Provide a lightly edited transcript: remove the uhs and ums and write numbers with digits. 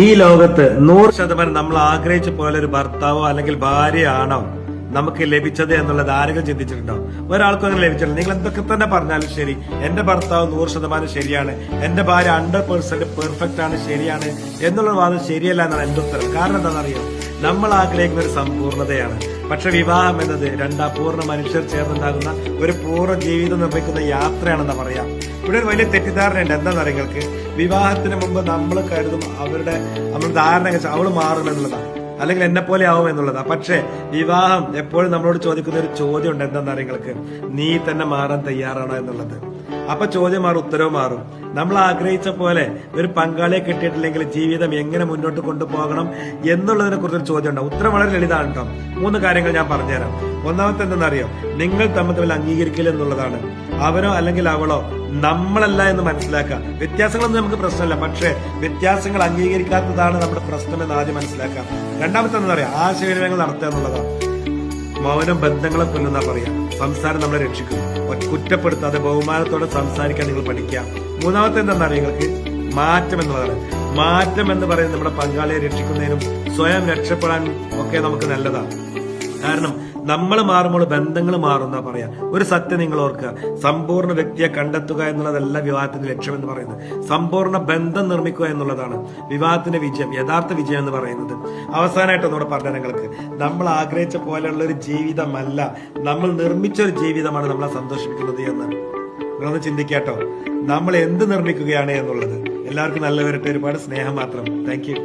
ഈ ലോകത്ത് 100% നമ്മൾ ആഗ്രഹിച്ച പോലെ ഒരു ഭർത്താവോ അല്ലെങ്കിൽ ഭാര്യയാണോ നമുക്ക് ലഭിച്ചത് എന്നുള്ളത് ആരെങ്കിലും ചിന്തിച്ചിട്ടുണ്ടോ? ഒരാൾക്കും അങ്ങനെ ലഭിച്ചിട്ടില്ല. നിങ്ങൾ എന്തൊക്കെ തന്നെ പറഞ്ഞാലും ശരി, എന്റെ ഭർത്താവ് 100% ശരിയാണ്, എന്റെ ഭാര്യ 100% പെർഫെക്റ്റ് ആണ്, ശരിയാണ് എന്നുള്ള വാദം ശരിയല്ല എന്നാണ് എന്റെ ഉത്തരം. കാരണം എന്താണെന്നറിയോ? നമ്മൾ ആഗ്രഹിക്കുന്ന ഒരു സമ്പൂർണ്ണതയാണ്. പക്ഷെ വിവാഹം എന്നത് രണ്ട് അപൂർണ മനുഷ്യർ ചേർന്നുണ്ടാകുന്ന ഒരു പൂർണ്ണ ജീവിതം നിർമ്മിക്കുന്ന യാത്രയാണെന്ന് പറയാം. ഇവിടെ ഒരു വലിയ തെറ്റിദ്ധാരണയുണ്ട്. എന്താണെന്ന് നിങ്ങൾക്ക്, വിവാഹത്തിന് മുമ്പ് നമ്മൾ കരുതും നമ്മൾ ധാരണ അവള് മാറുമെന്നുള്ളതാണ്, അല്ലെങ്കിൽ എന്നെ പോലെ ആവും എന്നുള്ളതാ. പക്ഷെ വിവാഹം എപ്പോഴും നമ്മളോട് ചോദിക്കുന്ന ഒരു ചോദ്യം ഉണ്ട്. എന്താണെന്ന് നിങ്ങൾക്ക്, നീ തന്നെ മാറാൻ തയ്യാറാണോ എന്നുള്ളത്. അപ്പൊ ചോദ്യം മാറും, ഉത്തരവ് മാറും. നമ്മൾ ആഗ്രഹിച്ച പോലെ ഒരു പങ്കാളിയെ കിട്ടിയിട്ടില്ലെങ്കിൽ ജീവിതം എങ്ങനെ മുന്നോട്ട് കൊണ്ടുപോകണം എന്നുള്ളതിനെ കുറിച്ചൊരു ചോദ്യം ഉണ്ടാവും. ഉത്തരം വളരെ ലളിതമാണ് കേട്ടോ. 3 കാര്യങ്ങൾ ഞാൻ പറഞ്ഞുതരാം. ഒന്നാമത്തെ എന്തെന്നറിയോ? നിങ്ങൾ തമ്മിൽ അംഗീകരിക്കില്ല എന്നുള്ളതാണ്. അവനോ അല്ലെങ്കിൽ അവളോ നമ്മളല്ല എന്ന് മനസ്സിലാക്കുക. വ്യത്യാസങ്ങളൊന്നും നമുക്ക് പ്രശ്നമല്ല, പക്ഷെ വ്യത്യാസങ്ങൾ അംഗീകരിക്കാത്തതാണ് നമ്മുടെ പ്രശ്നം എന്ന് ആദ്യം മനസ്സിലാക്കാം. രണ്ടാമത്തെ എന്താ പറയാ? ആശയവിനിമയങ്ങൾ നടത്തുക എന്നുള്ളതാണ്. മൗനം ബന്ധങ്ങളെ കൊല്ലുന്ന പറയാം. സംസാരം നമ്മളെ രക്ഷിക്കും. കുറ്റപ്പെടുത്താതെ ബഹുമാനത്തോടെ സംസാരിക്കാൻ നിങ്ങൾ പഠിക്കുക. മൂന്നാമത്തെ എന്താ നിങ്ങൾക്ക്? മാറ്റം എന്നുള്ളതാണ്. മാറ്റം എന്ന് പറയുന്നത് നമ്മുടെ പങ്കാളിയെ രക്ഷിക്കുന്നതിനും സ്വയം രക്ഷപ്പെടാനും ഒക്കെ നമുക്ക് നല്ലതാണ്. കാരണം നമ്മൾ മാറുമ്പോൾ ബന്ധങ്ങൾ മാറുന്ന പറയാ. ഒരു സത്യം നിങ്ങൾ ഓർക്കുക, സമ്പൂർണ്ണ വ്യക്തിയെ കണ്ടെത്തുക എന്നുള്ളതല്ല വിവാഹത്തിന്റെ ലക്ഷ്യം എന്ന് പറയുന്നത്. സമ്പൂർണ്ണ ബന്ധം നിർമ്മിക്കുക എന്നുള്ളതാണ് വിവാഹത്തിന്റെ വിജയം, യഥാർത്ഥ വിജയം എന്ന് പറയുന്നത്. അവസാനമായിട്ട് ഒന്നുകൂടെ പറഞ്ഞ നിങ്ങൾക്ക്, നമ്മൾ ആഗ്രഹിച്ച പോലെയുള്ള ഒരു ജീവിതമല്ല, നമ്മൾ നിർമ്മിച്ച ഒരു ജീവിതമാണ് നമ്മളെ സന്തോഷിപ്പിക്കുന്നത് എന്ന് നിങ്ങളൊന്ന് ചിന്തിക്കാട്ടോ. നമ്മൾ എന്ത് നിർമ്മിക്കുകയാണ് എന്നുള്ളത്. എല്ലാവർക്കും നല്ല വരട്ടെ. ഒരുപാട് സ്നേഹം മാത്രം. Thank you.